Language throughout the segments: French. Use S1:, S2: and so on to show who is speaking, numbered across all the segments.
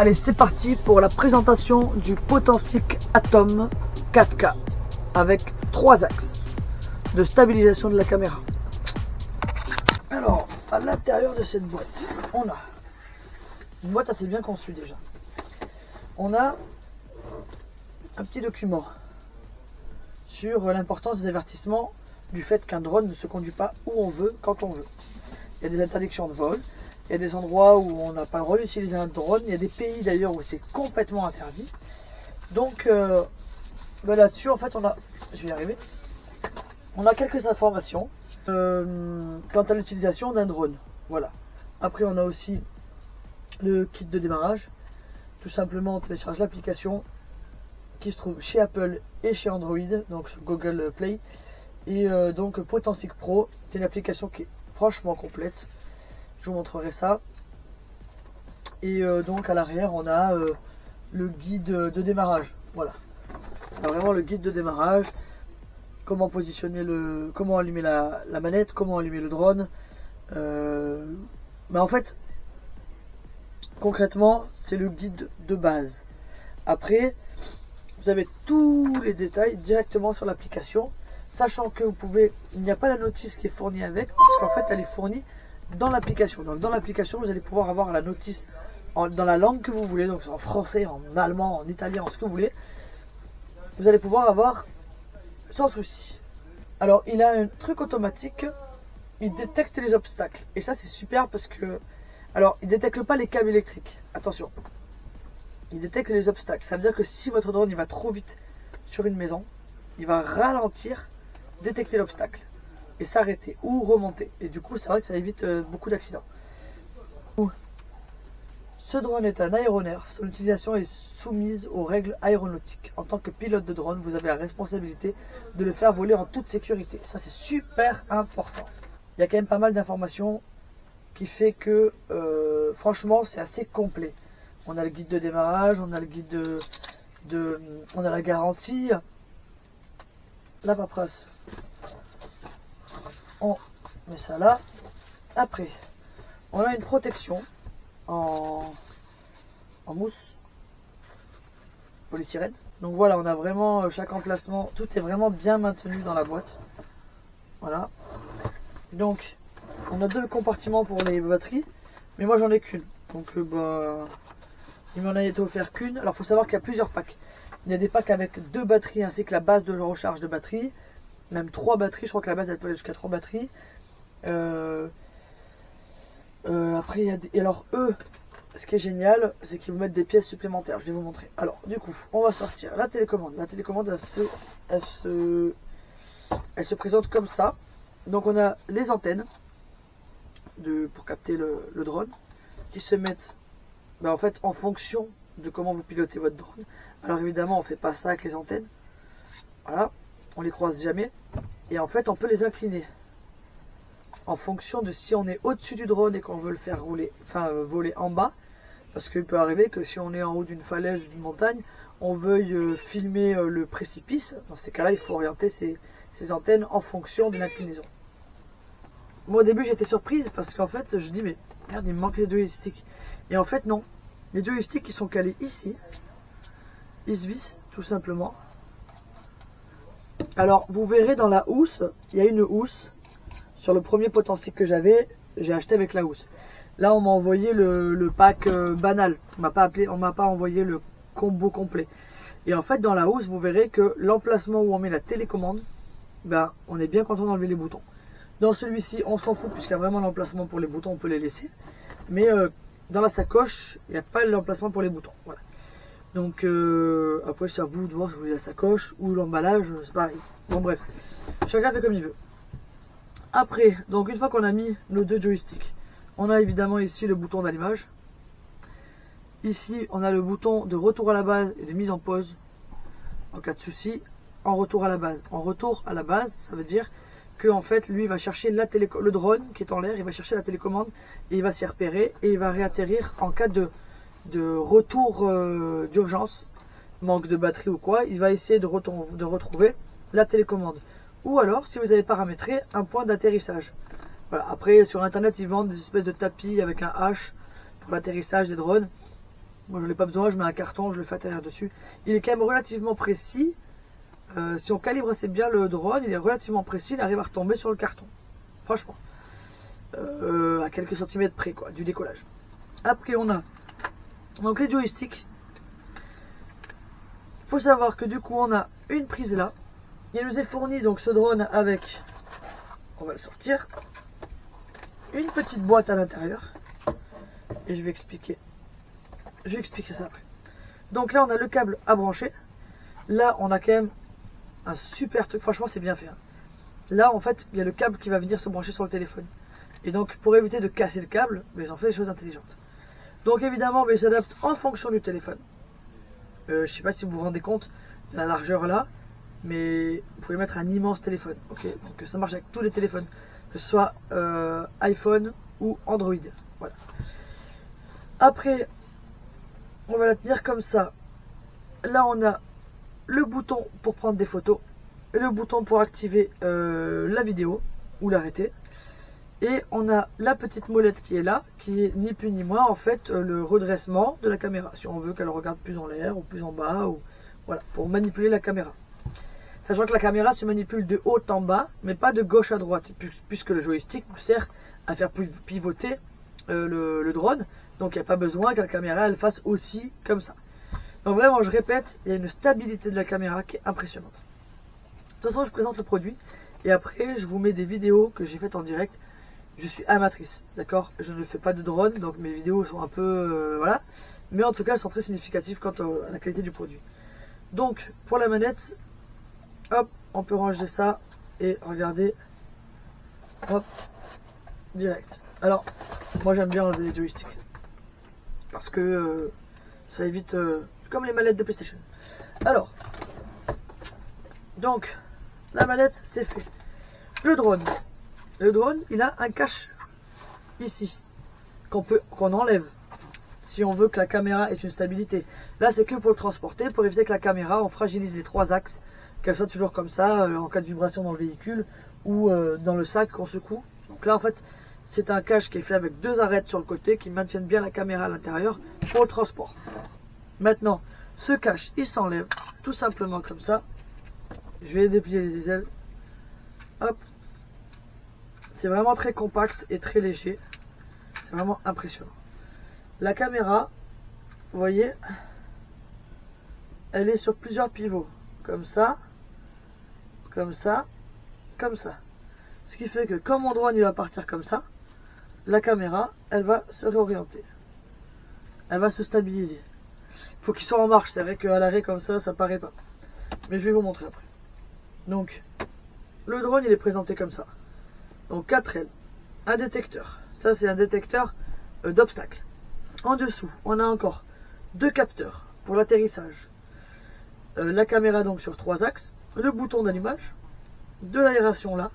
S1: Allez, c'est parti pour la présentation du Potensic Atom 4K avec 3 axes de stabilisation de la caméra. Alors, à l'intérieur de cette boîte, on a une boîte assez bien conçue déjà. On a un petit document sur l'importance des avertissements du fait qu'un drone ne se conduit pas où on veut, quand on veut. Il y a des interdictions de vol, il y a des endroits où on n'a pas le droit d'utiliser un drone, il y a des pays d'ailleurs où c'est complètement interdit. Donc là-dessus, en fait, je vais y arriver. On a quelques informations quant à l'utilisation d'un drone. Voilà. Après, on a aussi le kit de démarrage. Tout simplement, on télécharge l'application qui se trouve chez Apple et chez Android, donc sur Google Play. Et donc Potensic Pro, c'est une application qui est franchement complète. Je vous montrerai ça. Et donc à l'arrière, on a le guide de démarrage. Voilà. On a vraiment le guide de démarrage. Comment positionner comment allumer la manette, comment allumer le drone. Mais en fait, concrètement, c'est le guide de base. Après, vous avez tous les détails directement sur l'application, sachant que il n'y a pas la notice qui est fournie avec, parce qu'en fait, elle est fournie dans l'application. Donc, dans l'application, vous allez pouvoir avoir la notice dans la langue que vous voulez, donc en français, en allemand, en italien, en ce que vous voulez. Vous allez pouvoir avoir sans souci. Alors, il a un truc automatique, il détecte les obstacles. Et ça, c'est super parce que... Alors, il ne détecte pas les câbles électriques. Attention. Il détecte les obstacles. Ça veut dire que si votre drone il va trop vite sur une maison, il va ralentir, détecter l'obstacle et s'arrêter ou remonter. Et du coup, c'est vrai que ça évite beaucoup d'accidents. Ce drone est un aéronef. Son utilisation est soumise aux règles aéronautiques. En tant que pilote de drone, vous avez la responsabilité de le faire voler en toute sécurité. Ça, c'est super important. Il y a quand même pas mal d'informations qui fait que, franchement, c'est assez complet. On a le guide de démarrage, on a le guide on a la garantie, la paperasse. On met ça là. Après, on a une protection en mousse polystyrène. Donc voilà, on a vraiment chaque emplacement, tout est vraiment bien maintenu dans la boîte. Voilà. Donc, on a 2 compartiments pour les batteries, mais moi j'en ai qu'une. Donc il m'en a été offert qu'une. Alors il faut savoir qu'il y a plusieurs packs. Il y a des packs avec 2 batteries ainsi que la base de recharge de batterie. Même 3 batteries, je crois que la base elle peut aller jusqu'à 3 batteries. Après il y a des... Et alors eux, ce qui est génial, c'est qu'ils vous mettent des pièces supplémentaires. Je vais vous montrer. Alors du coup, on va sortir la télécommande. La télécommande elle se présente comme ça. Donc on a les antennes pour capter le drone qui se mettent en fait en fonction de comment vous pilotez votre drone. Alors évidemment on fait pas ça avec les antennes. Voilà, on les croise jamais. Et en fait on peut les incliner en fonction de si on est au-dessus du drone et qu'on veut le faire rouler, voler en bas. Parce qu'il peut arriver que si on est en haut d'une falaise ou d'une montagne, on veuille filmer le précipice. Dans ces cas-là, il faut orienter ces antennes en fonction de l'inclinaison. Moi au début j'étais surprise parce qu'en fait je dis mais merde, il me manque les joysticks. Et en fait non, les joysticks ils sont calés ici, ils se vissent tout simplement. Alors vous verrez dans la housse, il y a une housse. Sur le premier Potensic que j'ai acheté avec la housse. Là on m'a envoyé le pack banal, on m'a pas envoyé le combo complet. Et en fait dans la housse vous verrez que l'emplacement où on met la télécommande, on est bien content d'enlever les boutons. Dans celui-ci on s'en fout puisqu'il y a vraiment l'emplacement pour les boutons, on peut les laisser. Mais dans la sacoche, il n'y a pas l'emplacement pour les boutons. Voilà. Donc après c'est à vous de voir si vous voulez la sacoche ou l'emballage, c'est pareil. Bon bref, chacun fait comme il veut. Après, donc une fois qu'on a mis nos 2 joysticks, on a évidemment ici le bouton d'allumage. Ici on a le bouton de retour à la base et de mise en pause en cas de souci. En retour à la base. En retour à la base, ça veut dire que en fait lui va chercher le drone qui est en l'air, il va chercher la télécommande et il va s'y repérer et il va réatterrir en cas de retour d'urgence, manque de batterie ou quoi, il va essayer de retrouver la télécommande. Ou alors si vous avez paramétré un point d'atterrissage. Voilà. Après sur internet ils vendent des espèces de tapis avec un H pour l'atterrissage des drones. Moi je n'en ai pas besoin, je mets un carton, je le fais atterrir dessus. Il est quand même relativement précis. Si on calibre assez bien le drone, il est relativement précis, il arrive à retomber sur le carton. Franchement. À quelques centimètres près quoi, du décollage. Après on a donc les joysticks. Il faut savoir que du coup on a une prise là. Il nous est fourni donc ce drone avec, on va le sortir, une petite boîte à l'intérieur. Et je vais expliquer. Je vais expliquer ça après. Donc là on a le câble à brancher. Là on a quand même un super truc, franchement c'est bien fait. Hein. Là en fait il y a le câble qui va venir se brancher sur le téléphone. Et donc pour éviter de casser le câble, ils ont fait des choses intelligentes. Donc évidemment ils s'adaptent en fonction du téléphone. Je ne sais pas si vous vous rendez compte de la largeur là, mais vous pouvez mettre un immense téléphone. Ok, donc ça marche avec tous les téléphones, que ce soit iPhone ou Android. Voilà. Après, on va la tenir comme ça. Là on a le bouton pour prendre des photos, et le bouton pour activer la vidéo ou l'arrêter. Et on a la petite molette qui est là, qui est ni plus ni moins en fait le redressement de la caméra. Si on veut qu'elle regarde plus en l'air ou plus en bas, ou voilà, pour manipuler la caméra. Sachant que la caméra se manipule de haut en bas, mais pas de gauche à droite, puisque le joystick nous sert à faire pivoter le drone. Donc il n'y a pas besoin que la caméra elle fasse aussi comme ça. Donc vraiment, je répète, il y a une stabilité de la caméra qui est impressionnante. De toute façon, je présente le produit et après, je vous mets des vidéos que j'ai faites en direct. Je suis amatrice, d'accord? Je ne fais pas de drone, donc mes vidéos sont un peu... voilà. Mais en tout cas, elles sont très significatives quant à la qualité du produit. Donc, pour la manette, hop, on peut ranger ça et regardez, hop, direct. Alors, moi j'aime bien enlever les joysticks parce que ça évite... comme les manettes de PlayStation. Alors, donc, la manette, c'est fait. Le drone, il a un cache ici qu'on enlève si on veut que la caméra ait une stabilité. Là, c'est que pour le transporter, pour éviter que la caméra, on fragilise les trois axes, qu'elle soit toujours comme ça en cas de vibration dans le véhicule ou dans le sac qu'on secoue. Donc là, en fait, c'est un cache qui est fait avec deux arêtes sur le côté qui maintiennent bien la caméra à l'intérieur pour le transport. Maintenant, ce cache, il s'enlève tout simplement comme ça. Je vais déplier les ailes. Hop. C'est vraiment très compact et très léger. C'est vraiment impressionnant. La caméra, vous voyez, elle est sur plusieurs pivots. Comme ça, comme ça, comme ça. Ce qui fait que quand mon drone il va partir comme ça, la caméra, elle va se réorienter. Elle va se stabiliser. Il faut qu'il soit en marche. C'est vrai qu'à l'arrêt comme ça paraît pas. Mais je vais vous montrer après. Donc, le drone il est présenté comme ça. Donc 4 ailes, un détecteur. Ça c'est un détecteur d'obstacles. En dessous, on a encore deux capteurs pour l'atterrissage. La caméra donc sur 3 axes, le bouton d'allumage, de l'aération là,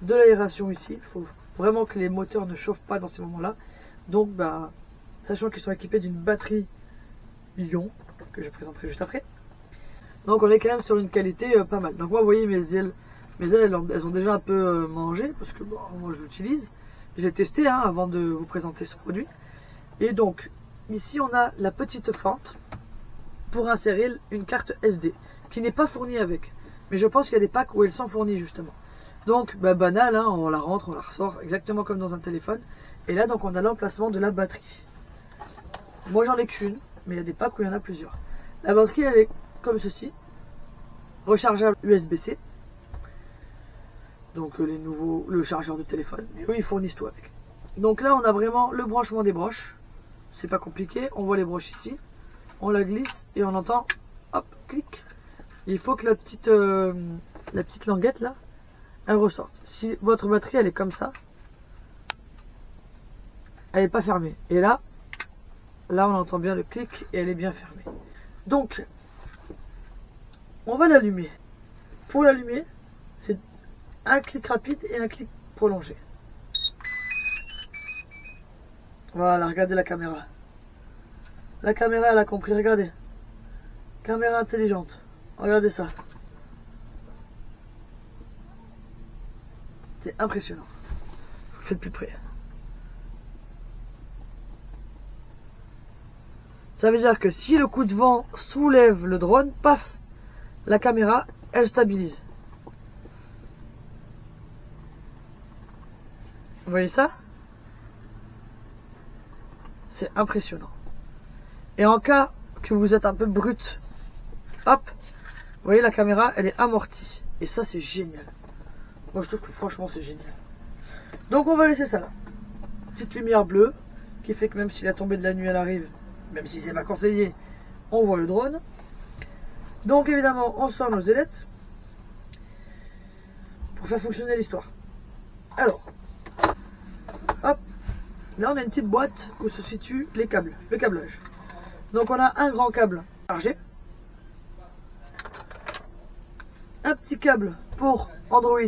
S1: de l'aération ici. Il faut vraiment que les moteurs ne chauffent pas dans ces moments-là. Donc, sachant qu'ils sont équipés d'une batterie Lion, que je présenterai juste après. Donc on est quand même sur une qualité pas mal. Donc moi vous voyez mes ailes elles ont déjà un peu mangé parce que moi je l'utilise. J'ai testé avant de vous présenter ce produit. Et donc ici on a la petite fente pour insérer une carte SD qui n'est pas fournie avec. Mais je pense qu'il y a des packs où elles sont fournies justement. Donc banal, on la rentre, on la ressort exactement comme dans un téléphone. Et là donc on a l'emplacement de la batterie. Moi j'en ai qu'une, mais il y a des packs où il y en a plusieurs. La batterie elle est comme ceci, rechargeable USB-C. Donc le chargeur de téléphone, mais eux ils fournissent tout avec. Donc là on a vraiment le branchement des broches, c'est pas compliqué, on voit les broches ici, on la glisse et on entend, hop, clic. Il faut que la petite languette là, elle ressorte. Si votre batterie elle est comme ça, elle n'est pas fermée. Et là on entend bien le clic et elle est bien fermée. Donc, on va l'allumer. Pour l'allumer, c'est un clic rapide et un clic prolongé. Voilà, regardez la caméra. La caméra, elle a compris, regardez. Caméra intelligente. Regardez ça. C'est impressionnant. Je vous fais de plus près. Ça veut dire que si le coup de vent soulève le drone, paf, la caméra, elle stabilise. Vous voyez ça? C'est impressionnant. Et en cas que vous êtes un peu brut, hop, vous voyez la caméra, elle est amortie. Et ça, c'est génial. Moi, je trouve que franchement, c'est génial. Donc, on va laisser ça là. Petite lumière bleue, qui fait que même si la tombée de la nuit, elle arrive, même si c'est pas conseillé, on voit le drone. Donc, évidemment, on sort nos ailettes pour faire fonctionner l'histoire. Alors, hop, là, on a une petite boîte où se situent les câbles, le câblage. Donc, on a un grand câble chargé, un petit câble pour Android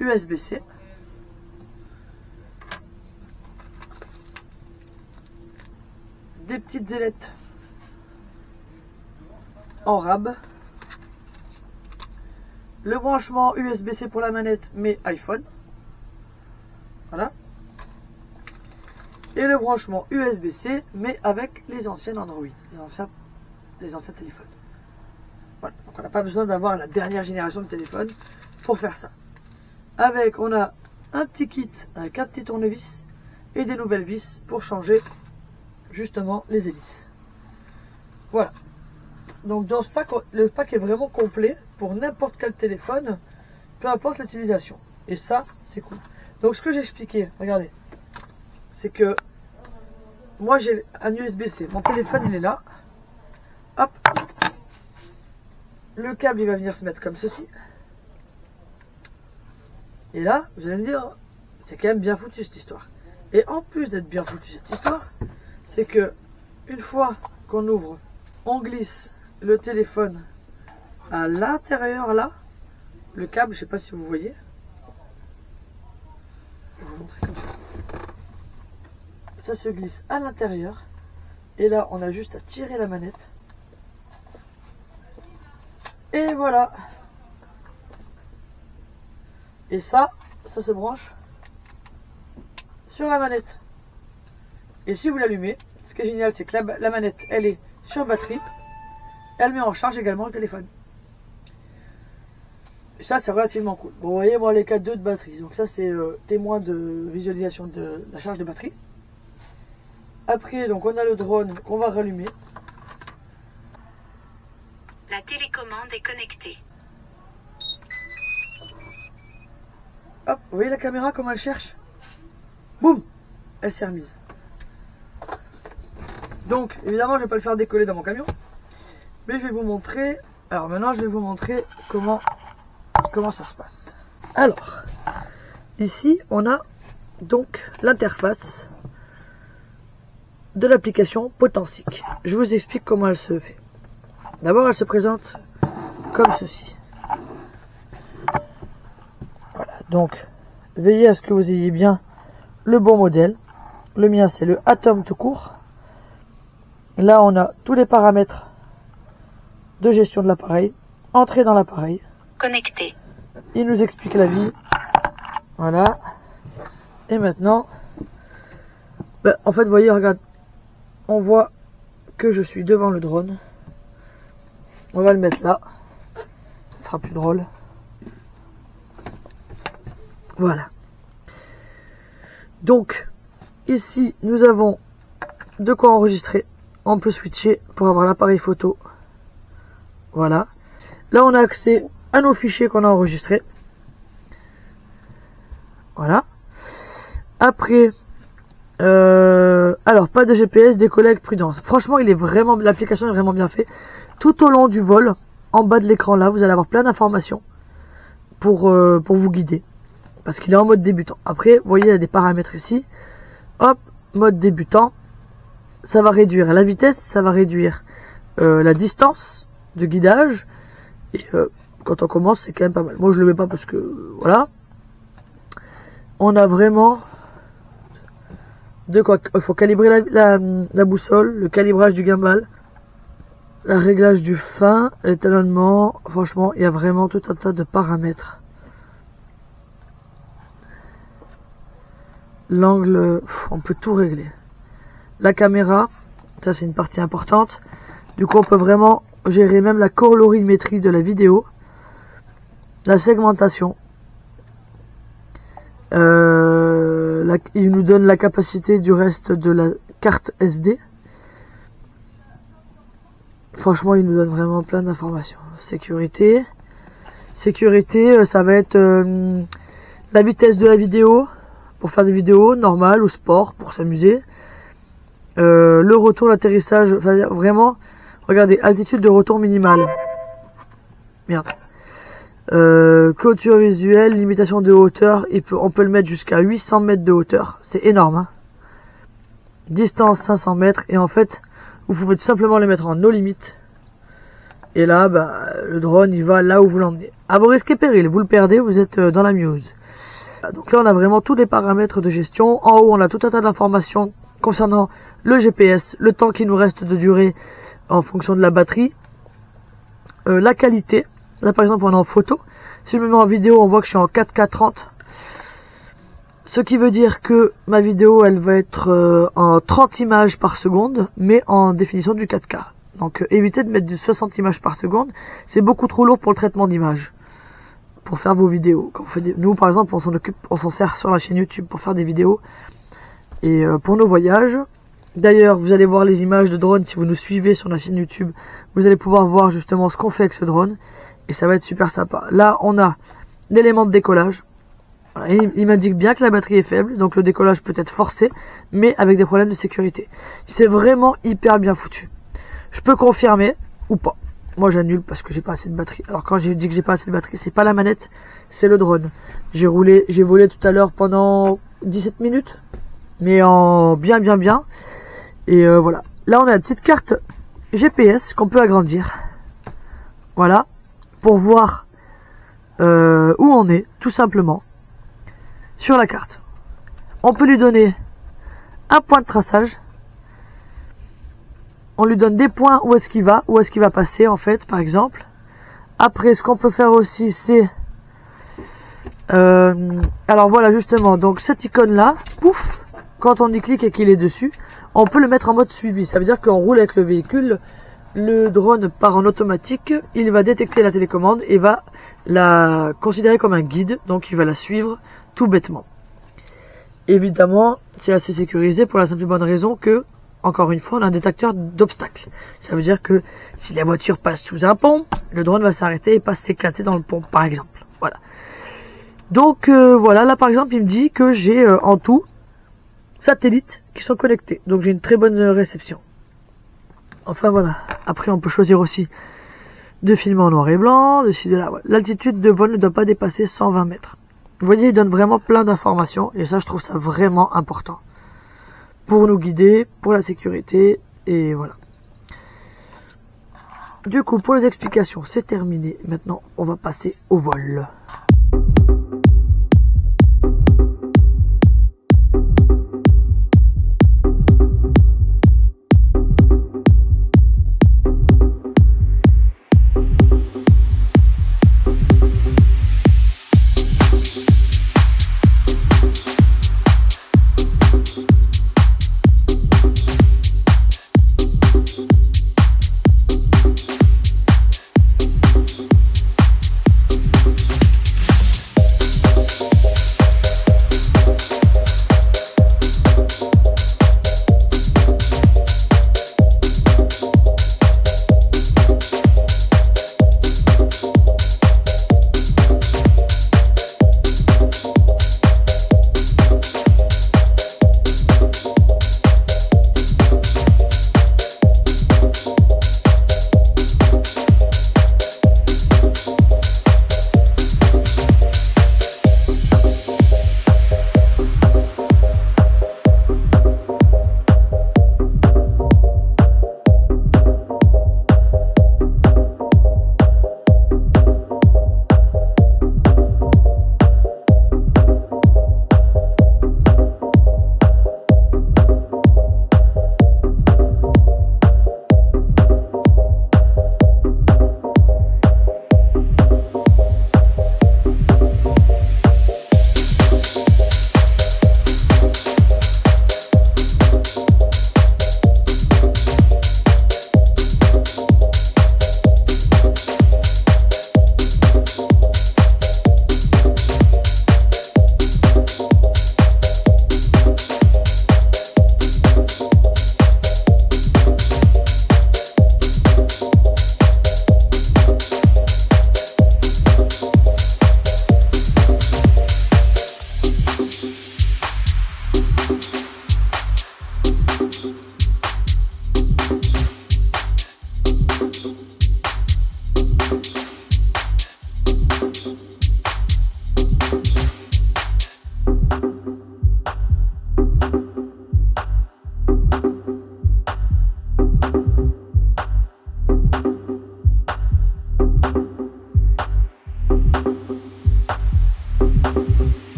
S1: USB-C, des petites ailettes en rab, le branchement USB-C pour la manette mais iPhone, voilà, et le branchement USB-C mais avec les anciennes Android, les anciens téléphones. Voilà. Donc on n'a pas besoin d'avoir la dernière génération de téléphone pour faire ça. Avec, on a un petit kit avec un petit tournevis et des nouvelles vis pour changer justement les hélices. Voilà. Donc dans ce pack, le pack est vraiment complet pour n'importe quel téléphone, peu importe l'utilisation. Et ça, c'est cool. Donc ce que j'ai expliqué, regardez, c'est que moi j'ai un USB-C, mon téléphone il est là, hop, le câble il va venir se mettre comme ceci, et là vous allez me dire, c'est quand même bien foutu cette histoire. Et en plus d'être bien foutu cette histoire, c'est que une fois qu'on ouvre, on glisse le téléphone à l'intérieur là, le câble, je sais pas si vous voyez, je vais vous montrer comme ça. Ça se glisse à l'intérieur et là on a juste à tirer la manette et voilà. Et ça se branche sur la manette. Et si vous l'allumez, ce qui est génial, c'est que la manette, elle est sur batterie. Elle met en charge également le téléphone. Et ça, c'est relativement cool. Bon, vous voyez, moi, les 4.2 de batterie. Donc ça, c'est témoin de visualisation de la charge de batterie. Après, donc on a le drone qu'on va rallumer.
S2: La télécommande est connectée.
S1: Hop, vous voyez la caméra, comment elle cherche? Boum, elle s'est remise. Donc, évidemment, je ne vais pas le faire décoller dans mon camion. Mais je vais vous montrer. Alors maintenant, je vais vous montrer comment ça se passe. Alors, ici, on a donc l'interface de l'application Potensic. Je vous explique comment elle se fait. D'abord, elle se présente comme ceci. Voilà, donc, veillez à ce que vous ayez bien le bon modèle. Le mien, c'est le Atom tout court. Là, on a tous les paramètres de gestion de l'appareil. Entrée dans l'appareil.
S2: Connecté.
S1: Il nous explique la vie. Voilà. Et maintenant, en fait, vous voyez, regarde, on voit que je suis devant le drone. On va le mettre là. Ça sera plus drôle. Voilà. Donc, ici, nous avons de quoi enregistrer. On peut switcher pour avoir l'appareil photo. Voilà. Là, on a accès à nos fichiers qu'on a enregistrés. Voilà. Après, alors, pas de GPS, décoller avec prudence. Franchement, l'application est vraiment bien faite. Tout au long du vol, en bas de l'écran là, vous allez avoir plein d'informations pour vous guider. Parce qu'il est en mode débutant. Après, vous voyez, il y a des paramètres ici. Hop, mode débutant. Ça va réduire la vitesse, ça va réduire la distance de guidage. Et quand on commence, c'est quand même pas mal. Moi, je le mets pas parce que, voilà. On a vraiment de quoi. Il faut calibrer la boussole, le calibrage du gimbal, le réglage du fin, l'étalonnement. Franchement, il y a vraiment tout un tas de paramètres. L'angle, on peut tout régler. La caméra, Ça c'est une partie importante. Du coup on peut vraiment gérer même la colorimétrie de la vidéo, la segmentation. Il nous donne la capacité du reste de la carte SD. Franchement, il nous donne vraiment plein d'informations. Sécurité. Sécurité, ça va être la vitesse de la vidéo pour faire des vidéos normales ou sport pour s'amuser. Le retour, l'atterrissage, enfin, vraiment, regardez, altitude de retour minimale. Merde. Clôture visuelle, limitation de hauteur, on peut le mettre jusqu'à 800 mètres de hauteur, c'est énorme, hein. Distance 500 mètres, et en fait, vous pouvez tout simplement le mettre en no limite. Et là, le drone, il va là où vous l'emmenez. À vos risques et périls, vous le perdez, vous êtes dans la muse. Donc là, on a vraiment tous les paramètres de gestion. En haut, on a tout un tas d'informations concernant le GPS, le temps qui nous reste de durée en fonction de la batterie, la qualité. Là, par exemple, on est en photo. Si je me mets en vidéo, on voit que je suis en 4K 30. Ce qui veut dire que ma vidéo, elle va être en 30 images par seconde, mais en définition du 4K. Donc, évitez de mettre du 60 images par seconde. C'est beaucoup trop lourd pour le traitement d'image. Pour faire vos vidéos. Quand vous faites nous, par exemple, on s'en sert sur la chaîne YouTube pour faire des vidéos. Et pour nos voyages. D'ailleurs, vous allez voir les images de drone si vous nous suivez sur la chaîne YouTube. Vous allez pouvoir voir justement ce qu'on fait avec ce drone. Et ça va être super sympa. Là, on a l'élément de décollage. Voilà, il m'indique bien que la batterie est faible. Donc le décollage peut être forcé. Mais avec des problèmes de sécurité. C'est vraiment hyper bien foutu. Je peux confirmer ou pas. Moi j'annule parce que j'ai pas assez de batterie. Alors quand j'ai dit que j'ai pas assez de batterie, c'est pas la manette, c'est le drone. J'ai volé tout à l'heure pendant 17 minutes. Mais en bien. Et voilà. Là on a la petite carte GPS qu'on peut agrandir. Voilà. Pour voir où on est, tout simplement, sur la carte. On peut lui donner un point de traçage. On lui donne des points où est-ce qu'il va passer en fait, par exemple. Après, ce qu'on peut faire aussi, c'est... alors voilà, justement, donc cette icône-là, pouf, quand on y clique et qu'il est dessus, on peut le mettre en mode suivi. Ça veut dire qu'on roule avec le véhicule, le drone part en automatique, il va détecter la télécommande et va la considérer comme un guide, donc il va la suivre tout bêtement. Évidemment, c'est assez sécurisé pour la simple et bonne raison que, encore une fois, on a un détecteur d'obstacles. Ça veut dire que si la voiture passe sous un pont, le drone va s'arrêter et pas s'éclater dans le pont, par exemple. Voilà. Donc voilà, là par exemple, il me dit que j'ai en tout satellites qui sont connectés. Donc j'ai une très bonne réception. Enfin voilà. Après, on peut choisir aussi de filmer en noir et blanc, de ci, de là. Voilà. L'altitude de vol ne doit pas dépasser 120 mètres. Vous voyez, il donne vraiment plein d'informations et ça, je trouve ça vraiment important. Pour nous guider, pour la sécurité, et voilà. Du coup, pour les explications, c'est terminé. Maintenant, on va passer au vol.